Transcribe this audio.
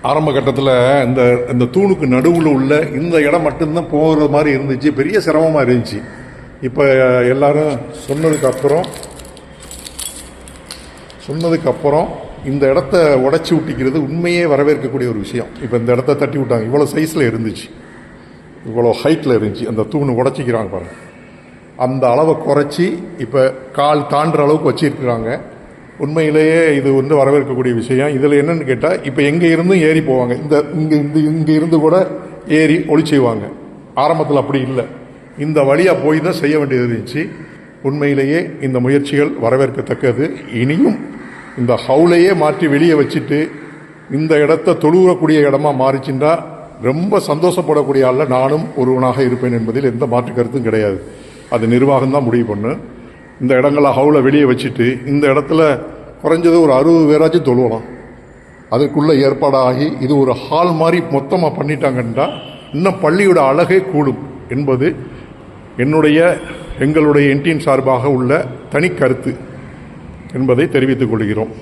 ஆரம்ப கட்டத்தில் இந்த இந்த தூணுக்கு நடுவில் உள்ள இந்த இடம் மட்டும்தான் போகிற மாதிரி இருந்துச்சு, பெரிய சிரமமாக இருந்துச்சு. இப்போ எல்லாரும் சொன்னதுக்கப்புறம் இந்த இடத்த உடைச்சி விட்டிக்கிறது உண்மையே வரவேற்கக்கூடிய ஒரு விஷயம். இப்போ இந்த இடத்த தட்டி விட்டாங்க, இவ்வளோ சைஸில் இருந்துச்சு, இவ்வளோ ஹைட்டில் இருந்துச்சு. அந்த தூணு உடைச்சிக்கிறாங்க பாருங்கள், அந்த அளவை குறைச்சி இப்போ கால் தாண்டுற அளவுக்கு வச்சிருக்கிறாங்க. உண்மையிலேயே இது வரவேற்கக்கூடிய விஷயம். இதில் என்னென்னு கேட்டால், இப்போ எங்கே இருந்தும் ஏறி போவாங்க, இங்கே இருந்து கூட ஏறி ஒளி செய்வாங்க. ஆரம்பத்தில் அப்படி இல்லை, இந்த வழியாக போய் தான் செய்ய வேண்டியது இருந்துச்சு. உண்மையிலேயே இந்த முயற்சிகள் வரவேற்கத்தக்கது. இனியும் இந்த ஹவுலையே மாற்றி வெளியே வச்சுட்டு இந்த இடத்த தொழுவக்கூடிய இடமா மாறிச்சுன்னா ரொம்ப சந்தோஷப்படக்கூடிய ஆளில் நானும் ஒருவனாக இருப்பேன் என்பதில் எந்த மாற்று கருத்தும் கிடையாது. அது நிர்வாகம் தான் முடிவு பண்ணு. இந்த இடங்களை ஹவுலை வெளியே வச்சுட்டு இந்த இடத்துல குறைஞ்சது ஒரு 60 பேராச்சும் தொழுவலாம். அதுக்குள்ளே ஏற்பாடாகி இது ஒரு ஹால் மாதிரி மொத்தமாக பண்ணிட்டாங்கன்னா இன்னும் பள்ளியோட அழகே கூடும் என்பது எங்களுடைய என்டின் சார்பாக உள்ள தனி கருத்து என்பதை தெரிவித்துக் கொள்கிறோம்.